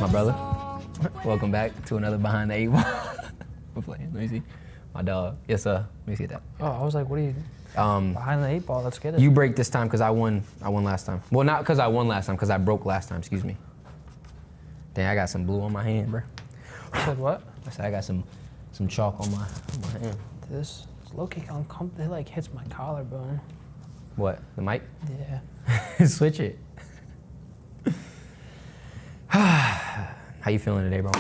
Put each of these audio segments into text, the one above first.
My brother, welcome back to another Behind the Eight Ball. We're playing. Let me see. My dog. Yes, sir. Let me see that. Oh, I was like, what are you behind the eight ball? Let's get it. You break this time because I won last time. Well, not because I won last time, because I broke last time. Excuse me. Dang, I got some blue on my hand, bro. You said what? I said I got some chalk on my hand. This is low-key uncomfortable. It like hits my collarbone. What? The mic? Yeah. Switch it. How you feeling today, bro?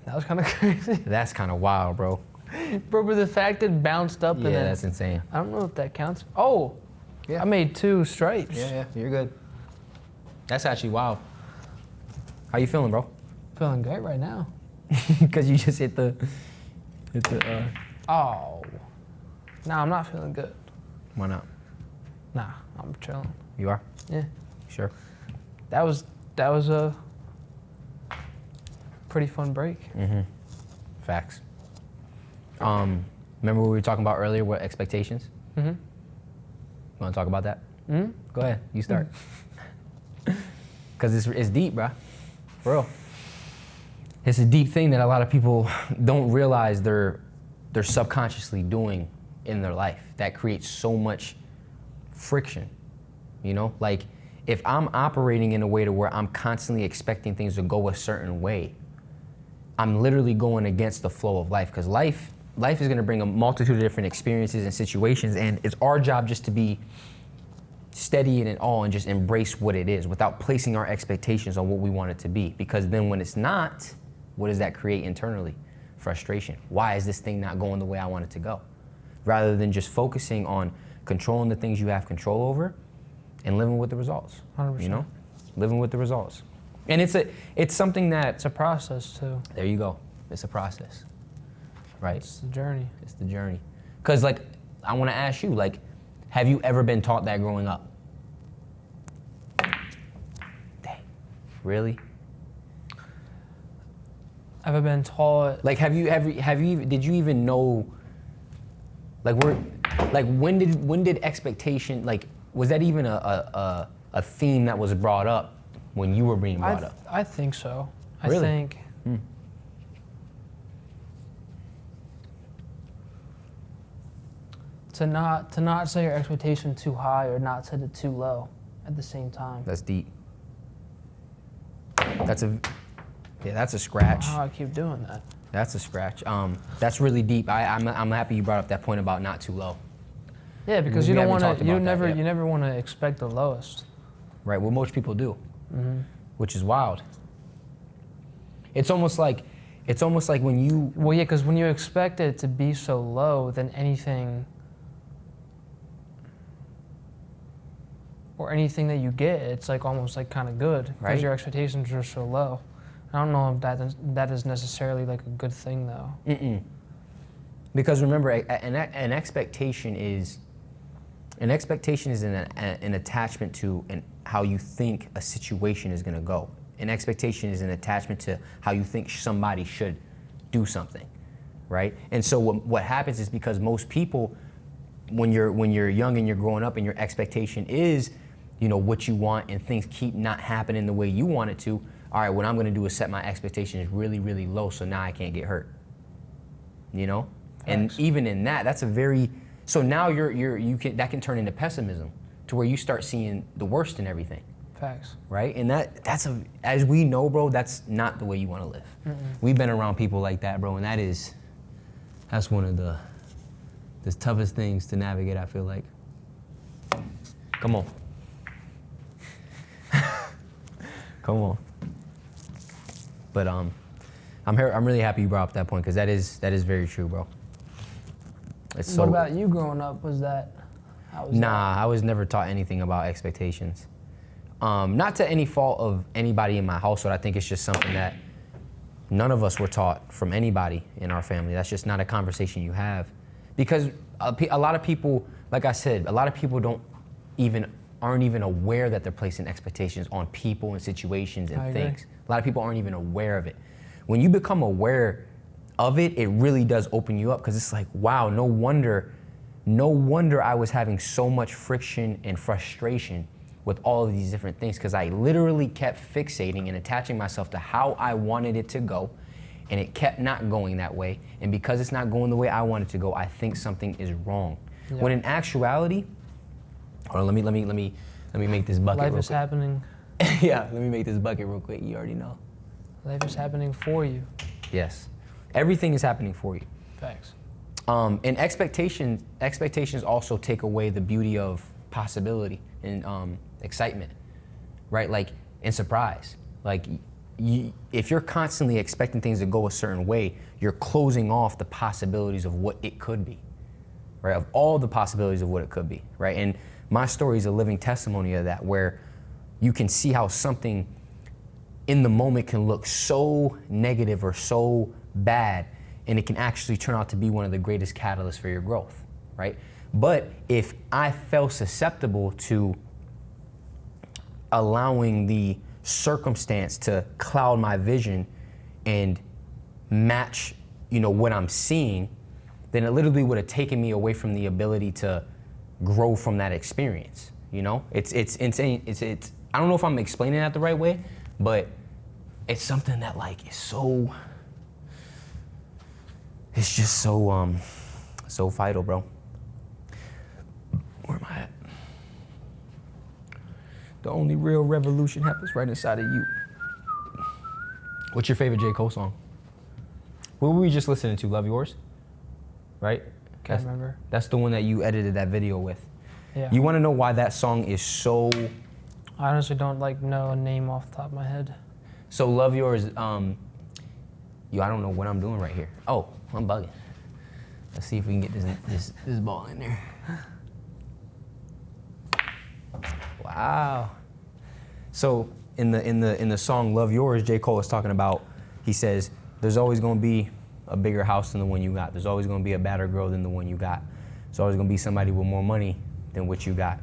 That was kind of crazy. That's kind of wild, bro. Bro, but the fact it bounced up and then... that's insane. I don't know if that counts. Oh, Yeah. I made 2 stripes. Yeah, you're good. That's actually wild. How you feeling, bro? Feeling great right now. Because you just hit the. Oh. Nah, I'm not feeling good. Why not? Nah, I'm chilling. You are? Yeah. Sure. That was a pretty fun break. Mm-hmm. Facts. Remember what we were talking about earlier? What expectations? Mm-hmm. You want to talk about that? Mm-hmm. Go ahead. You start. Because it's deep, bro. For real. It's a deep thing that a lot of people don't realize they're subconsciously doing in their life that creates so much friction. You know, like if I'm operating in a way to where I'm constantly expecting things to go a certain way, I'm literally going against the flow of life, because life is going to bring a multitude of different experiences and situations, and it's our job just to be steady in it all and just embrace what it is without placing our expectations on what we want it to be. Because then when it's not, what does that create internally? Frustration. Why is this thing not going the way I want it to go? Rather than just focusing on controlling the things you have control over and living with the results. 100%. You know? Living with the results. And it's something that... It's a process too. There you go. It's a process. Right? It's the journey. It's the journey. Because, like, I want to ask you, like, have you ever been taught that growing up? Dang. Really? Ever been taught? Like, did you even know, like, when did expectation, like, was that even a theme that was brought up when you were being brought up? I think so. Really? I think. To not set your expectation too high or not set it too low at the same time. That's deep. That's a scratch. How I keep doing that. That's a scratch. That's really deep. I'm happy you brought up that point about not too low. Yeah, because We you don't haven't want talked to. You about that never. yet. You never want to expect the lowest. Right, well, most people do, Mm-hmm. which is wild. It's almost like when you... Well, yeah, because when you expect it to be so low, then anything that you get, it's like almost like kind of good because Right. your expectations are so low. I don't know if that is necessarily like a good thing though. Mm-mm. Because remember, an expectation is an attachment to how you think a situation is going to go. An expectation is an attachment to how you think somebody should do something, right? And so what happens is, because most people, when you're young and you're growing up and your expectation is, you know, what you want, and things keep not happening the way you want it to, all right, what I'm going to do is set my expectations really, really low so now I can't get hurt. You know? And Facts. even in that's a very... So now that can turn into pessimism, to where you start seeing the worst in everything, Facts. right? And that's as we know, bro, that's not the way you want to live. Mm-mm. We've been around people like that, bro, and that's one of the toughest things to navigate, I feel like. Come on. Come on. But I'm really happy you brought up that point, because that is very true, bro. It's What about you growing up? How was that? I was never taught anything about expectations. Not to any fault of anybody in my household. I think it's just something that none of us were taught from anybody in our family. That's just not a conversation you have. Because a lot of people, like I said, a lot of people aren't even aware that they're placing expectations on people and situations and things. A lot of people aren't even aware of it. When you become aware of it, it really does open you up, because it's like, wow, no wonder I was having so much friction and frustration with all of these different things because I literally kept fixating and attaching myself to how I wanted it to go, and it kept not going that way. And because it's not going the way I want it to go, I think something is wrong. Yeah. When in actuality, hold on, let me make this bucket. Life real is quick. happening. Yeah, let me make this bucket real quick. You already know. Life is happening for you. Yes, everything is happening for you. Facts. And expectations also take away the beauty of possibility and excitement, right? Like, and surprise. Like, if you're constantly expecting things to go a certain way, you're closing off the possibilities of what it could be, right? Of all the possibilities of what it could be, right? And my story is a living testimony of that, where you can see how something in the moment can look so negative or so bad, and it can actually turn out to be one of the greatest catalysts for your growth, right? But if I felt susceptible to allowing the circumstance to cloud my vision and match, what I'm seeing, then it literally would have taken me away from the ability to grow from that experience. It's insane. It's I don't know if I'm explaining that the right way, but it's something that it's just so vital, bro. Where am I at? The only real revolution happens right inside of you. What's your favorite J. Cole song? What were we just listening to? Love Yours? Right? Can't remember. That's the one that you edited that video with. Yeah. You want to know why that song is so... I honestly don't know a name off the top of my head. So Love Yours, I don't know what I'm doing right here. Oh, I'm bugging. Let's see if we can get this ball in there. Wow. So in the song Love Yours, J. Cole is talking about, he says, there's always gonna be a bigger house than the one you got. There's always gonna be a badder girl than the one you got. There's always gonna be somebody with more money than what you got.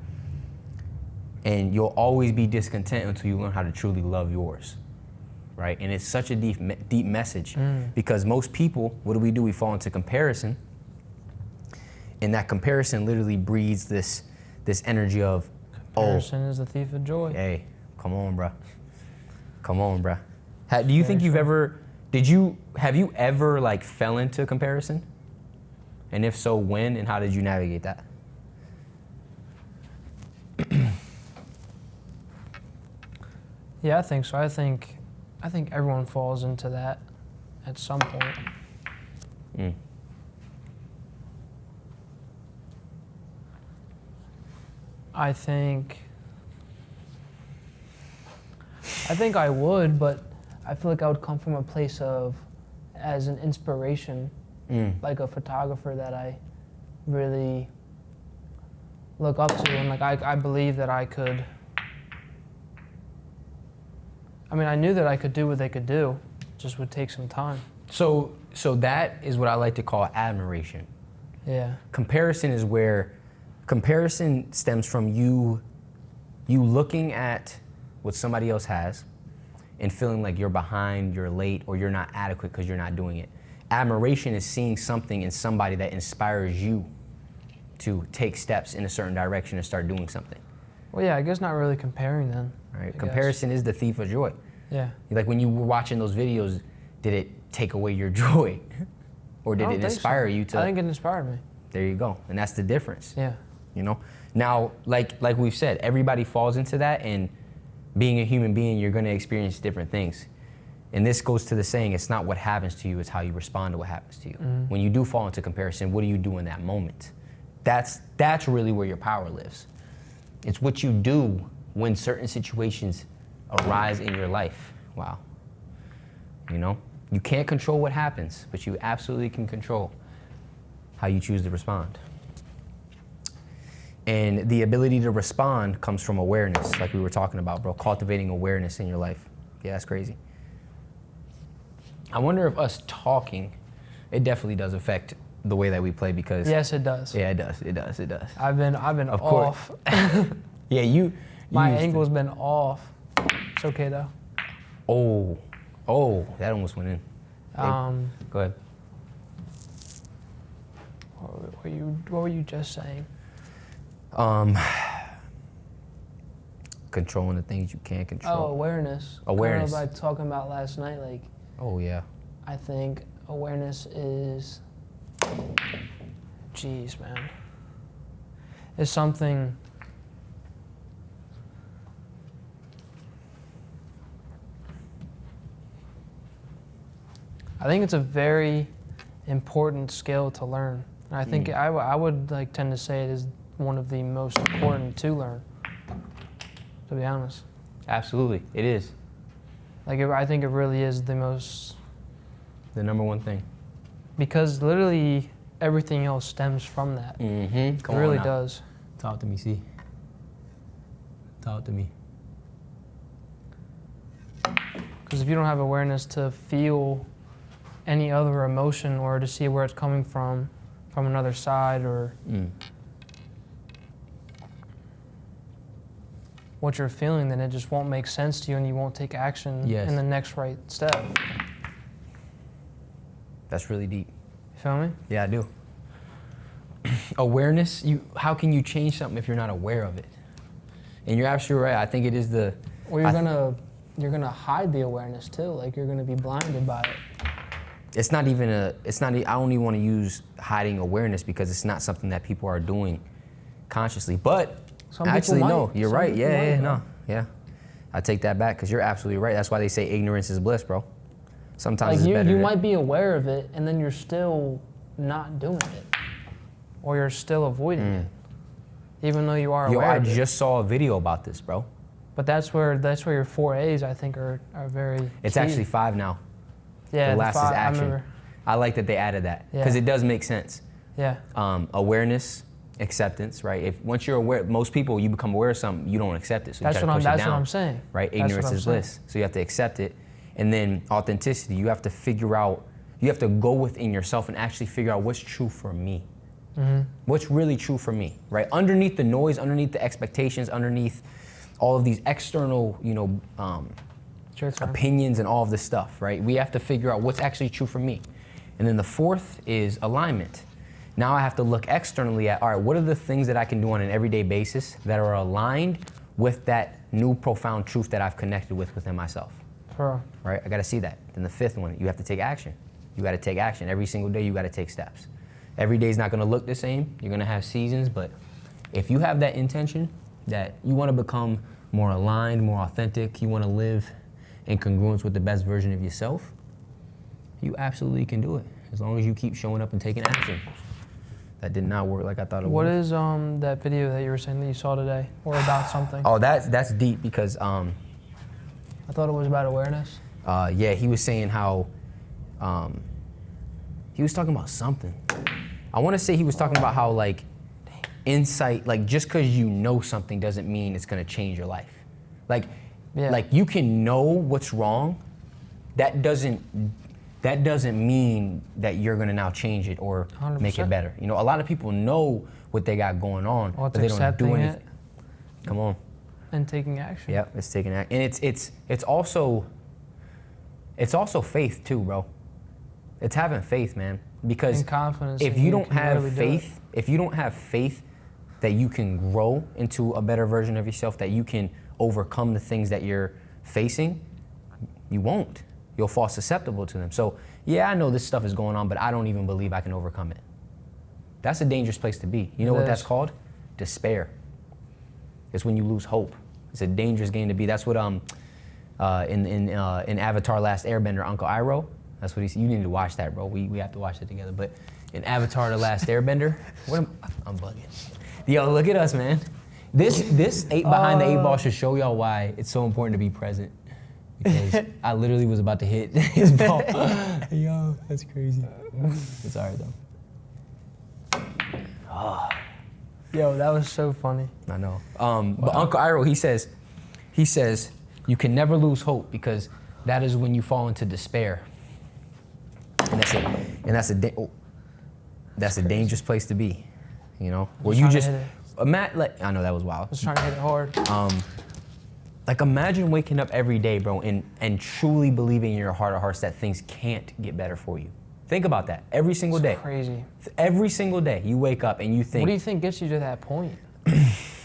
And you'll always be discontent until you learn how to truly love yours, right? And it's such a deep message because most people, what do? We fall into comparison, and that comparison literally breeds this energy of, Comparison is the thief of joy. Hey, come on, bruh. Come on, bruh. Do you think have you ever fell into comparison? And if so, when and how did you navigate that? Yeah, I think so. I think everyone falls into that at some point. I think I would, but I feel like I would come from a place of, as an inspiration, like a photographer that I really look up to, and I believe that I could. I mean, I knew that I could do what they could do, just would take some time. So that is what I like to call admiration. Yeah. Comparison stems from you looking at what somebody else has and feeling like you're behind, you're late, or you're not adequate because you're not doing it. Admiration is seeing something in somebody that inspires you to take steps in a certain direction and start doing something. Well, yeah, I guess not really comparing then. Right? Comparison is the thief of joy. Yeah. Like when you were watching those videos, did it take away your joy? Or did it inspire you to? I think it inspired me. There you go. And that's the difference. Yeah. Now, like we've said, everybody falls into that, and being a human being, you're going to experience different things. And this goes to the saying, it's not what happens to you, it's how you respond to what happens to you. When you do fall into comparison, what do you do in that moment? That's really where your power lives. It's what you do when certain situations arise in your life. Wow. You can't control what happens, but you absolutely can control how you choose to respond. And the ability to respond comes from awareness, like we were talking about, bro. Cultivating awareness in your life. Yeah, that's crazy. I wonder if us talking, it definitely does affect the way that we play because... Yes, it does. Yeah, it does. I've been Of off. Yeah, My angle's been off. It's okay though. Oh, that almost went in. Go ahead. What were you just saying? controlling the things you can't Oh, control. awareness. Awareness. Kind of like talking about last night, like, Oh yeah. I think awareness is, jeez, man, is something. I think it's a very important skill to learn. And I think I would like tend to say it is one of the most important to learn, to be honest. Absolutely, it is Like, I think it really is the most, the number one thing. because literally everything else stems from that. Mm-hmm. It really does. Talk to me, see. Talk to me. Because if you don't have awareness to feel any other emotion or to see where it's coming from another side, or what you're feeling, then it just won't make sense to you and you won't take action Yes. in the next right step. That's really deep. You feel me? Yeah, I do. Awareness, how can you change something if you're not aware of it? And you're absolutely right. I think it is the... Or you're gonna hide the awareness too. Like, you're gonna be blinded by it. It's not even I don't even want to use hiding awareness because it's not something that people are doing consciously. But Some people actually, might. no, you're Some right. people Yeah, might, yeah, though. no. Yeah. I take that back because you're absolutely right. That's why they say ignorance is bliss, bro. Sometimes Like, it's you better to- might be aware of it and then you're still not doing it. Or you're still avoiding it. Even though you are Yo, aware I of it. just saw a video about this, bro. But that's where your 4A's, I think, are very It's key. actually 5 now. Yeah, the last is I action. remember. I like that they added that because Yeah. it does make sense. Yeah. Awareness, acceptance, right? If once you're aware, most people, you become aware of something, you don't accept it. So you That's try to what push I'm it down, what I'm saying. right? That's what Ignorance I'm is saying. bliss. So you have to accept it. And then authenticity, you have to figure out, you have to go within yourself and actually figure out what's true for me. What's really true for me, right? Underneath the noise, underneath the expectations, underneath all of these external, It's your turn. opinions and all of this stuff, right? We have to figure out what's actually true for me. And then the fourth is alignment. Now I have to look externally at, all right, what are the things that I can do on an everyday basis that are aligned with that new profound truth that I've connected with within myself, Bro. right? I gotta see that. Then the fifth one, you have to take action. You gotta take action. Every single day you gotta take steps. Every day is not gonna look the same. You're gonna have seasons, but if you have that intention that you wanna become more aligned, more authentic, you wanna live in congruence with the best version of yourself, you absolutely can do it as long as you keep showing up and taking action. That did not work like I thought it What would. is that video that you were saying that you saw today, or about something? Oh, that's deep because I thought it was about awareness. yeah, he was saying how he was talking about something. I want to say he was talking about how like insight, like just because you know something doesn't mean it's gonna change your life. Like, Yeah. like you can know what's wrong. That doesn't mean that you're gonna now change it or make 100%. it better. You know, a lot of people know what they got going on, Well, it's but they don't do accepting anything. it Come on. and taking action. Yep, it's taking action, and it's also faith too, bro. It's having faith, man. Because And confidence. if that you don't can have really do faith, if you don't have faith that you can grow into a better version of yourself, that you can overcome the things that you're facing, you won't. You'll fall susceptible to them. So yeah, I know this stuff is going on, but I don't even believe I can overcome it. That's a dangerous place to be. You know It what that's is. called? Despair. It's when you lose hope. It's a dangerous game to be. That's what in Avatar: Last Airbender, Uncle Iroh, that's what he said. You need to watch that, bro. We have to watch it together. But in Avatar: The Last Airbender, I'm bugging. Yo, look at us, man. This 8 behind the 8 ball should show y'all why it's so important to be present. Because I literally was about to hit his ball. Yo, that's crazy. It's all right though. Yo, that was so funny. I know. But Uncle Iroh, he says, you can never lose hope because that is when you fall into despair. And that's a dangerous place to be, you know? Where you trying to just, hit I know that was wild. I was trying to hit it hard. Like imagine waking up every day, bro, and truly believing in your heart of hearts that things can't get better for you. Think about that every single day. Crazy. Every single day you wake up and you think, What do you think gets you to that point?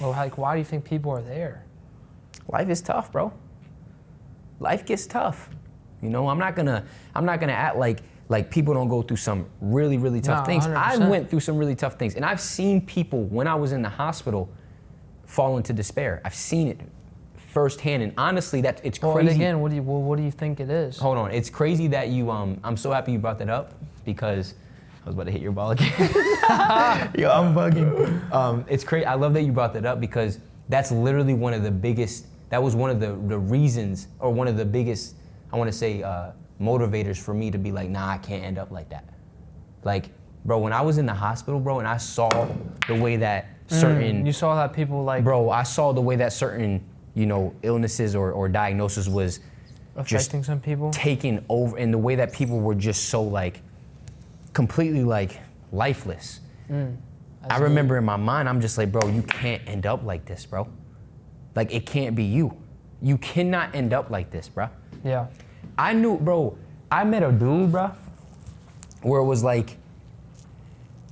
Or like, why do you think people are there? life is tough, bro. Life gets tough. You know, I'm not gonna act like people don't go through some really, really tough No, things. I 100%. went through some really tough things, and I've seen people when I was in the hospital fall into despair. I've seen it firsthand, and honestly, it's Well, crazy. and again, what do you think it is? Hold on, it's crazy that you. I'm so happy you brought that up because I was about to hit your ball again. Yo, I'm bugging. It's crazy. I love that you brought that up because that's literally one of the biggest. That was one of the reasons, or one of the biggest, I want to say, motivators for me to be like, nah, I can't end up like that. Like, bro, when I was in the hospital, bro, and I saw the way that certain, You saw that people like bro, I saw the way that certain, you know, illnesses or diagnosis was just affecting some people. taking over, and the way that people were just so like completely like lifeless. I remember in my mind, I'm just like, bro, you can't end up like this, bro. Like, it can't be you. You cannot end up like this, bro. Yeah. I knew, bro, I met a dude, bro, where it was like,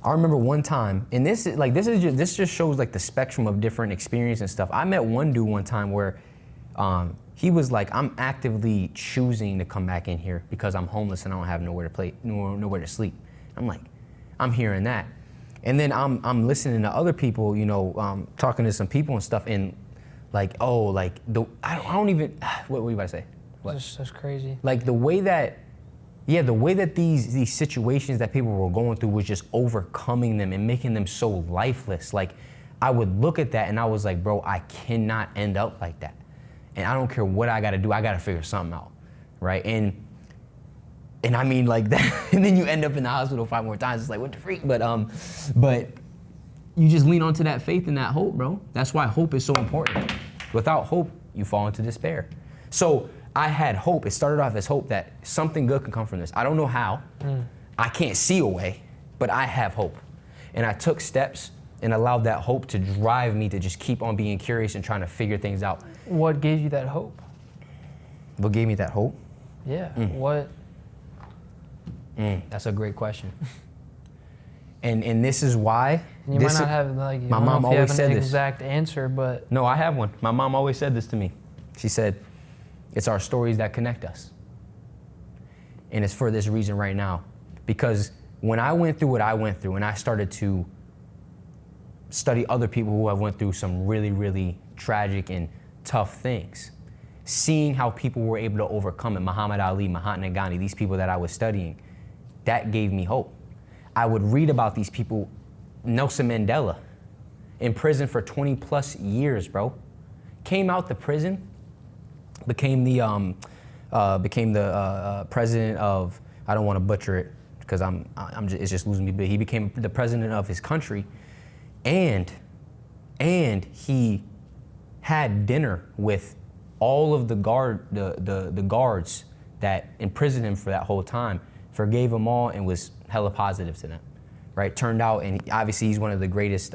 I remember one time, and this just shows like the spectrum of different experience and stuff. I met one dude one time where he was like, I'm actively choosing to come back in here because I'm homeless and I don't have nowhere to sleep. I'm like, I'm hearing that. And then I'm listening to other people, you know, talking to some people and stuff, and like, oh, like, I don't even, what were you about to say? What? That's crazy. Like the way that these situations that people were going through was just overcoming them and making them so lifeless. Like, I would look at that and I was like, bro, I cannot end up like that. And I don't care what I gotta do, I gotta figure something out, right? And I mean, like that, and then you end up in the hospital 5 more times. It's like, what the freak? But you just lean onto that faith and that hope, bro. That's why hope is so important. Without hope, you fall into despair. So I had hope. It started off as hope that something good can come from this. I don't know how. I can't see a way, but I have hope. And I took steps and allowed that hope to drive me to just keep on being curious and trying to figure things out. What gave you that hope? What gave me that hope? Yeah. What? That's a great question. And this is why. You might not have like. My mom always said an this. exact answer, but No, I have one. My mom always said this to me. She said, it's our stories that connect us. And it's for this reason right now. Because when I went through what I went through and I started to study other people who have went through some really, really tragic and tough things, seeing how people were able to overcome it, Muhammad Ali, Mahatma Gandhi, these people that I was studying, that gave me hope. I would read about these people, Nelson Mandela, in prison for 20 plus years, bro. Came out the prison, became the president of, I don't want to butcher it because it's just losing me, but he became the president of his country, and he had dinner with all of the guards that imprisoned him for that whole time, forgave them all, and was hella positive to them, right? Turned out, and obviously he's one of the greatest,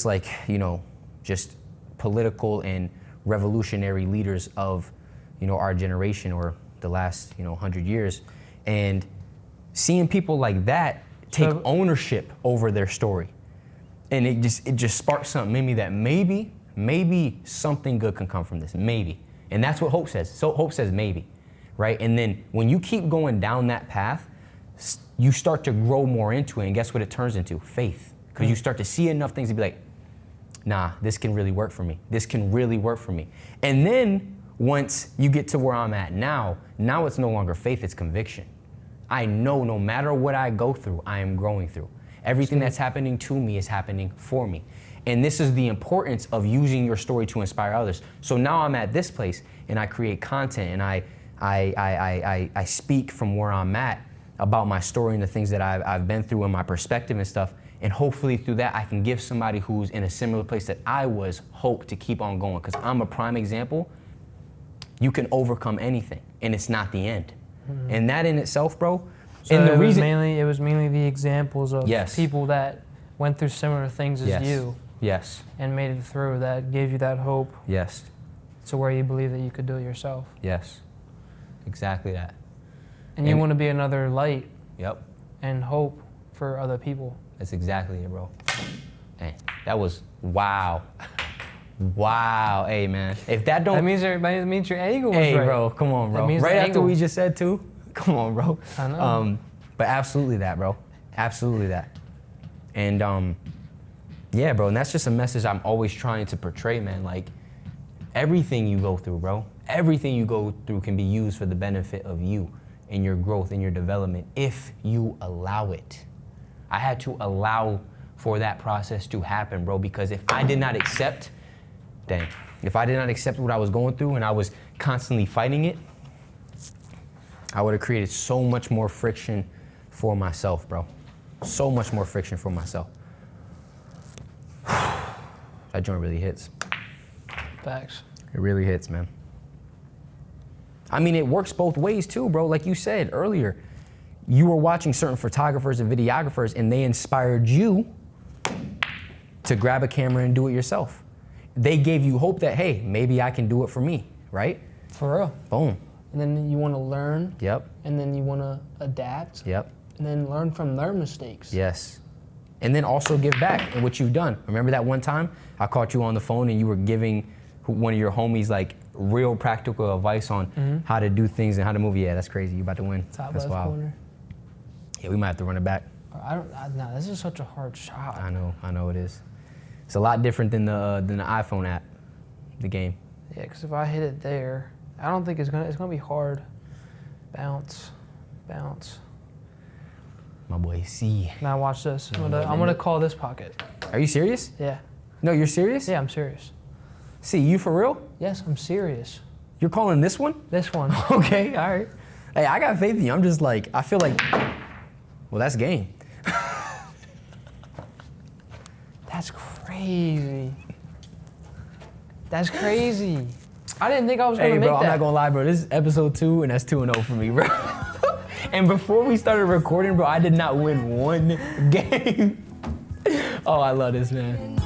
like, you know, just political and revolutionary leaders of, you know, our generation or the last, you know, 100 years. And seeing people like that take ownership over their story, and it just sparked something in me that maybe something good can come from this, maybe. And that's what hope says. So hope says maybe, right? And then when you keep going down that path, you start to grow more into it, and guess what it turns into? Faith. Because you start to see enough things to be like, nah, this can really work for me. This can really work for me. And then once you get to where I'm at now it's no longer faith, it's conviction. I know no matter what I go through, I am growing through. Everything that's happening to me is happening for me. And this is the importance of using your story to inspire others. So now I'm at this place and I create content and I speak from where I'm at about my story and the things that I've been through and my perspective and stuff. And hopefully through that, I can give somebody who's in a similar place that I was hope to keep on going. Because I'm a prime example. You can overcome anything, and it's not the end. And that in itself, bro. So and the reason it was mainly the examples of people that went through similar things as you. Yes. And made it through, that gave you that hope. Yes. To where you believe that you could do it yourself. Yes. Exactly that. And you want to be another light. Yep. And hope for other people. That's exactly it, bro. Dang, that was wow. Wow, hey man. If that don't, That means your angle was hey right. bro, come on, That bro. means Right the after angle. we just said two, come on, bro. I know. But absolutely that, bro. Absolutely that. And yeah, bro. And that's just a message I'm always trying to portray, man. Like everything you go through, bro. Everything you go through can be used for the benefit of you and your growth and your development if you allow it. I had to allow for that process to happen, bro, because if I did not accept, if I did not accept what I was going through and I was constantly fighting it, I would have created so much more friction for myself, bro. So much more friction for myself. That joint really hits. Facts. It really hits, man. I mean, it works both ways too, bro. Like you said earlier, you were watching certain photographers and videographers and they inspired you to grab a camera and do it yourself. They gave you hope that, hey, maybe I can do it for me, right? For real. Boom. And then you want to learn. Yep. And then you want to adapt. Yep. And then learn from their mistakes. Yes. And then also give back in what you've done. Remember that one time I caught you on the phone and you were giving one of your homies like real practical advice on how to do things and how to move? Yeah, that's crazy. You about to win. Top That's left wild. corner. Yeah, we might have to run it back. No, this is such a hard shot. I know it is. It's a lot different than the iPhone app, the game. Yeah, because if I hit it there, I don't think it's gonna be hard. Bounce. My boy, C. Now watch this. I'm No, gonna call this pocket. Are you serious? Yeah. No, you're serious? Yeah, I'm serious. C, you for real? Yes, I'm serious. You're calling this one? This one. Okay, all right. Hey, I got faith in you. I'm just like, I feel like, well, that's game. That's crazy. That's crazy. I didn't think I was gonna Hey, make bro, that. I'm not gonna lie, bro. This is episode 2, and that's 2-0 for me, bro. And before we started recording, bro, I did not win one game. Oh, I love this, man.